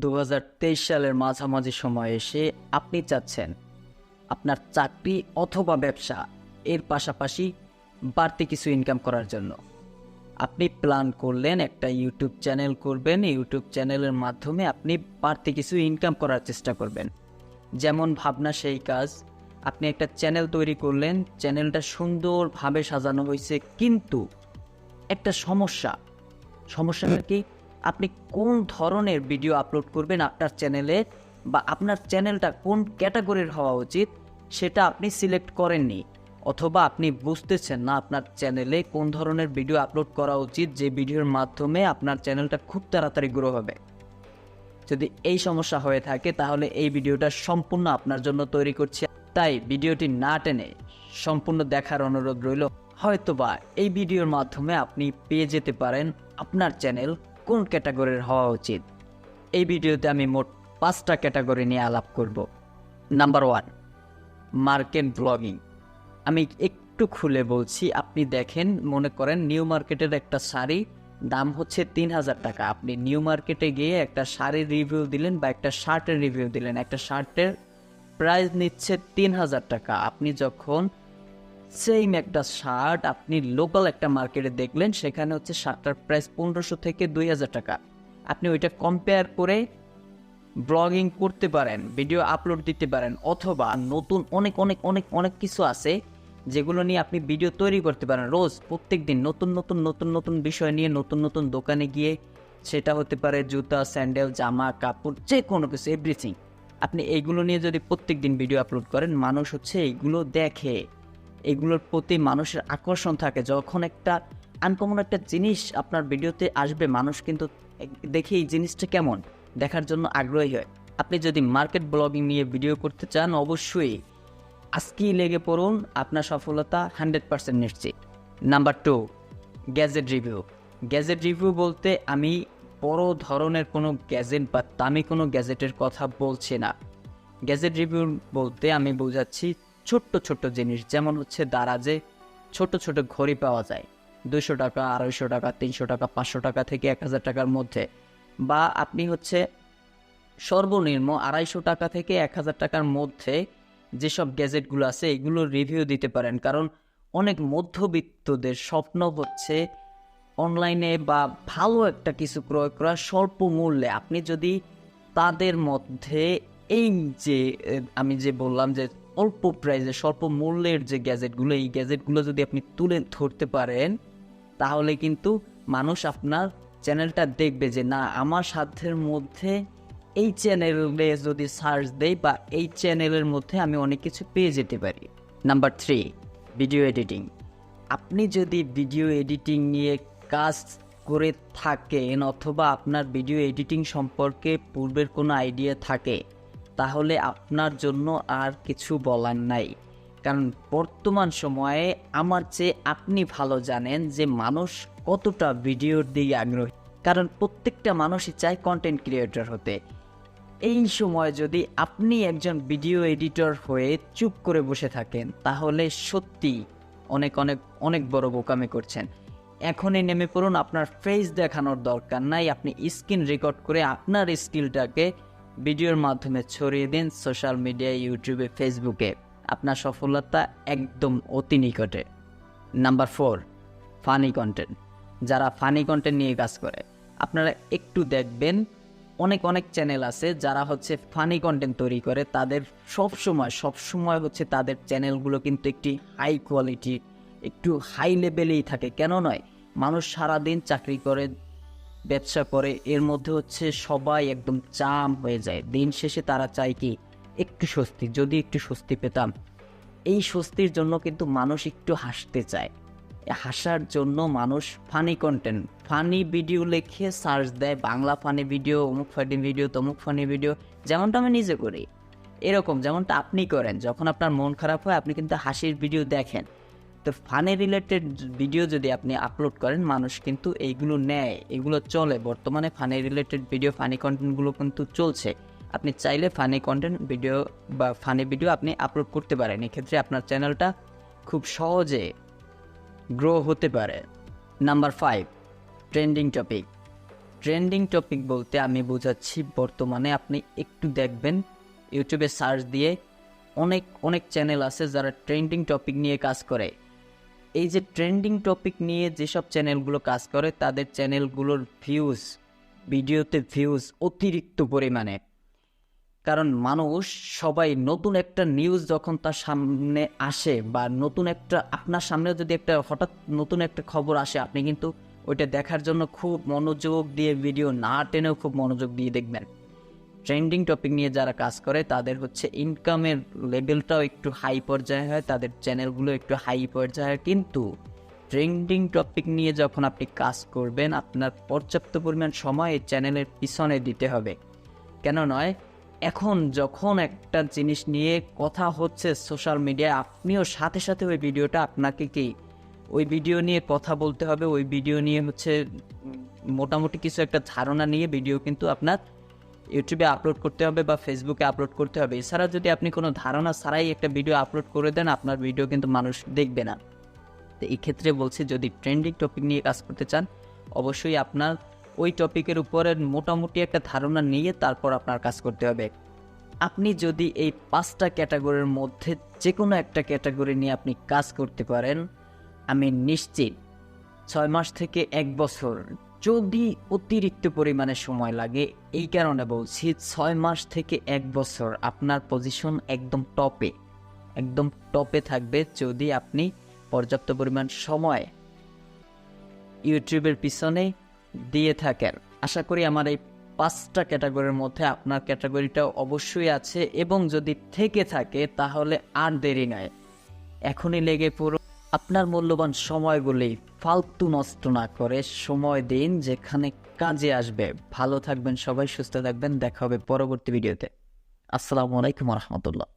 2023 সালের মাঝামাঝি সময়ে এসে আপনি চাচ্ছেন আপনার চাকরি অথবা ব্যবসা এর পাশাপাশি বাড়তি কিছু ইনকাম করার জন্য আপনি প্ল্যান করলেন একটা ইউটিউব চ্যানেল করবেন। ইউটিউব চ্যানেলের মাধ্যমে আপনি বাড়তি কিছু ইনকাম করার চেষ্টা করবেন। যেমন ভাবনা সেই কাজ। আপনি একটা চ্যানেল তৈরি করলেন, চ্যানেলটা সুন্দরভাবে সাজানো হয়েছে, কিন্তু একটা সমস্যাটা কি, আপনি কোন ধরনের ভিডিও আপলোড করবেন আপনার চ্যানেলে, বা আপনার চ্যানেলটা কোন ক্যাটাগরির হওয়া উচিত সেটা আপনি সিলেক্ট করেননি, অথবা আপনি বুঝতেছেন না আপনার চ্যানেলে কোন ধরনের ভিডিও আপলোড করা উচিত যে ভিডিওর মাধ্যমে আপনার চ্যানেলটা খুব তাড়াতাড়ি গ্রো হবে। যদি এই সমস্যা হয়ে থাকে তাহলে এই ভিডিওটা সম্পূর্ণ আপনার জন্য তৈরি করছি। তাই ভিডিওটি না টেনে সম্পূর্ণ দেখার অনুরোধ রইল। হয়তোবা এই ভিডিওর মাধ্যমে আপনি পেয়ে যেতে পারেন আপনার চ্যানেল কোন ক্যাটাগরির হওয়া উচিত। এই ভিডিওতে আমি মোট 5টা ক্যাটাগরি নিয়ে আলাপ করব। Number 1, market blogging. আমি একটু খুলে বলছি, আপনি দেখেন, মনে করেন নিউ মার্কেটের একটা শাড়ি দাম হচ্ছে 3000 টাকা। আপনি নিউ মার্কেটে গিয়ে একটা শাড়ির রিভিউ দিলেন বা একটা শার্টের রিভিউ দিলেন। একটা শার্টের প্রাইস নিচ্ছে 3000 টাকা। আপনি যখন সেম একটা শার্ট আপনি লোকাল একটা মার্কেটে দেখলেন, সেখানে হচ্ছে শার্টটার প্রাইস 1500 থেকে 2000 টাকা। আপনি ওইটা কম্পেয়ার করে ব্লগিং করতে পারেন, ভিডিও আপলোড দিতে পারেন, অথবা নতুন অনেক অনেক অনেক অনেক কিছু আছে যেগুলো নিয়ে আপনি ভিডিও তৈরি করতে পারেন। রোজ প্রত্যেক দিন নতুন নতুন নতুন নতুন বিষয় নিয়ে নতুন নতুন দোকানে গিয়ে, সেটা হতে পারে জুতা, স্যান্ডেল, জামা কাপড়, যে কোনো কিছু, এভরিথিং। আপনি এইগুলো নিয়ে যদি প্রত্যেক দিন ভিডিও আপলোড করেন, মানুষ হচ্ছে এইগুলো দেখে, এগুলোর প্রতি মানুষের আকর্ষণ থাকে। যখন একটা আনকমন একটা জিনিস আপনার ভিডিওতে আসবে, মানুষ কিন্তু দেখে এই জিনিসটা কেমন দেখার জন্য আগ্রহী হয়। আপনি যদি মার্কেট ব্লগিং নিয়ে ভিডিও করতে চান, অবশ্যই আজকেই লেগে পড়ুন, আপনার সফলতা 100% নিশ্চিত। Number 2, gadget review. Gadget review বলতে আমি বড় ধরনের কোনো গ্যাজেট বা দামি কোনো গ্যাজেটের কথা বলছি না। গ্যাজেট রিভিউ বলতে আমি বোঝাচ্ছি ছোট্ট ছোট্ট জিনিস, যেমন হচ্ছে দারাজে ছোট ছোট ঘড়ি পাওয়া যায় 200 টাকা, 250 টাকা, 300 টাকা, 500 টাকা থেকে 1000 টাকার মধ্যে। বা আপনি হচ্ছে সর্বনিম্ন 250 টাকা থেকে 1000 টাকার মধ্যে যেসব গ্যাজেটগুলো আছে এগুলো রিভিউ দিতে পারেন। কারণ অনেক মধ্যবিত্তদের স্বপ্ন হচ্ছে অনলাইনে বা ভালো একটা কিছু ক্রয় করা স্বল্প মূল্যে। আপনি যদি তাদের মধ্যে এই যে আমি যে বললাম যে অল্প প্রাইসে স্বল্প মূল্যের যে গ্যাজেটগুলো, এই গ্যাজেটগুলো যদি আপনি তুলে ধরতে পারেন, তাহলে কিন্তু মানুষ আপনার চ্যানেলটা দেখবে যে না, আমার সাধ্যের মধ্যে এই চ্যানেলে যদি সার্চ দেই বা এই চ্যানেলের মধ্যে আমি অনেক কিছু পেয়ে যেতে পারি। Number 3, video editing. আপনি যদি ভিডিও এডিটিং নিয়ে কাজ করে থাকেন, অথবা আপনার ভিডিও এডিটিং সম্পর্কে পূর্বের কোনো আইডিয়া থাকে, তাহলে আপনার জন্য আর কিছু বলার নাই। কারণ বর্তমান সময়ে আমার চেয়ে আপনি ভালো জানেন যে মানুষ কতটা ভিডিওর দিকে আগ্রহী। কারণ প্রত্যেকটা মানুষই চায় কন্টেন্ট ক্রিয়েটর হতে। এই সময় যদি আপনি একজন ভিডিও এডিটর হয়ে চুপ করে বসে থাকেন, তাহলে সত্যি অনেক অনেক অনেক বড় বোকামি করছেন। এখনই নেমে পড়ুন, আপনার ফেস দেখানোর দরকার নাই। আপনি স্ক্রিন রেকর্ড করে আপনার স্কিলটাকে ভিডিওর মাধ্যমে ছড়িয়ে দিন সোশ্যাল মিডিয়ায়, ইউটিউবে, ফেসবুকে। আপনার সফলতা একদম অতি নিকটে। Number 4, funny content. যারা ফানি কন্টেন্ট নিয়ে কাজ করে, আপনারা একটু দেখবেন অনেক অনেক চ্যানেল আছে যারা হচ্ছে ফানি কন্টেন্ট তৈরি করে। তাদের সবসময় হচ্ছে তাদের চ্যানেলগুলো কিন্তু একটি হাই কোয়ালিটি, একটু হাই লেভেলেই থাকে। কেন নয়, মানুষ সারাদিন চাকরি করে, ব্যবসা করে, এর মধ্যে হচ্ছে সবাই একদম জাম হয়ে যায়। দিন শেষে তারা চায় কি, একটু স্বস্তি। যদি একটু স্বস্তি পেতাম। এই স্বস্তির জন্য কিন্তু মানুষ একটু হাসতে চায়। হাসার জন্য মানুষ ফানি কন্টেন্ট, ফানি ভিডিও লিখে সার্চ দেয়, বাংলা ফানি ভিডিও, অমুক ফানি ভিডিও, তমুক ফানি ভিডিও, যেমনটা আমি নিজে করি। এরকম যেমনটা আপনি করেন, যখন আপনার মন খারাপ হয় আপনি কিন্তু হাসির ভিডিও দেখেন। তো ফানি রিলেটেড ভিডিও যদি আপনি আপলোড করেন, মানুষ কিন্তু এইগুলো নেয়, এগুলো চলে। বর্তমানে ফানি রিলেটেড ভিডিও, ফানি কন্টেন্টগুলো কিন্তু চলছে। আপনি চাইলে ফানি কন্টেন্ট ভিডিও বা ফানি ভিডিও আপনি আপলোড করতে পারেন। এক্ষেত্রে আপনার চ্যানেলটা খুব সহজে গ্রো হতে পারে। Number 5, trending topic. Trending topic বলতে আমি বোঝাচ্ছি বর্তমানে আপনি একটু দেখবেন ইউটিউবে সার্চ দিয়ে অনেক অনেক চ্যানেল আছে যারা ট্রেন্ডিং টপিক নিয়ে কাজ করে। এই যে ট্রেন্ডিং টপিক নিয়ে যেসব চ্যানেলগুলো কাজ করে তাদের চ্যানেলগুলোর ভিডিওতে ভিউজ অতিরিক্ত পরিমাণে। কারণ মানুষ সবাই নতুন একটা নিউজ যখন তার সামনে আসে বা নতুন একটা আপনার সামনে যদি একটা হঠাৎ নতুন একটা খবর আসে, আপনি কিন্তু ওইটা দেখার জন্য খুব মনোযোগ দিয়ে ভিডিও না টেনেও খুব মনোযোগ দিয়ে দেখবেন। ট্রেন্ডিং টপিক নিয়ে যারা কাজ করে তাদের হচ্ছে ইনকামের লেভেলটাও একটু হাই পর্যায়ে হয়, তাদের চ্যানেলগুলো একটু হাই পর্যায়ে হয়। কিন্তু ট্রেন্ডিং টপিক নিয়ে যখন আপনি কাজ করবেন, আপনার পর্যাপ্ত পরিমাণ সময় এই চ্যানেলের পিছনে দিতে হবে। কেন নয়, এখন যখন একটা জিনিস নিয়ে কথা হচ্ছে সোশ্যাল মিডিয়ায়, আপনিও সাথে সাথে ওই ভিডিওটা আপনাকে ওই ভিডিও নিয়ে কথা বলতে হবে। ওই ভিডিও নিয়ে হচ্ছে মোটামুটি কিছু একটা ধারণা নিয়ে ভিডিও কিন্তু আপনার ইউটিউবে আপলোড করতে হবে বা ফেসবুকে আপলোড করতে হবে। এছাড়া যদি আপনি কোনো ধারণা ছাড়াই একটা ভিডিও আপলোড করে দেন, আপনার ভিডিও কিন্তু মানুষ দেখবে না। তো এই ক্ষেত্রে বলছি, যদি ট্রেন্ডিং টপিক নিয়ে কাজ করতে চান, অবশ্যই আপনার ওই টপিকের উপরে মোটামুটি একটা ধারণা নিয়ে তারপর আপনার কাজ করতে হবে। আপনি যদি এই 5টা ক্যাটাগরির মধ্যে যে কোনো একটা ক্যাটাগরি নিয়ে আপনি কাজ করতে পারেন, আমি নিশ্চিত 6 মাস থেকে 1 বছর, যদি অতিরিক্ত পরিমাণে সময় লাগে, এই কারণে বলছি 6 মাস থেকে 1 বছর আপনার পজিশন একদম টপে থাকবে যদি আপনি পর্যাপ্ত পরিমাণ সময় ইউটিউবের পিছনে দিয়ে থাকেন। আশা করি আমার এই 5টা ক্যাটাগরির মধ্যে আপনার ক্যাটাগরিটা অবশ্যই আছে, এবং যদি থেকে থাকে তাহলে আর দেরি নয়, এখনই লেগে পড়ুন। আপনার মূল্যবান সময়গুলি ফালতু নষ্ট না করে সময় দিন যেখানে কাজে আসবে। ভালো থাকবেন সবাই, সুস্থ থাকবেন, দেখা হবে পরবর্তী ভিডিওতে। আসসালামু আলাইকুম রহমতুল্লাহ।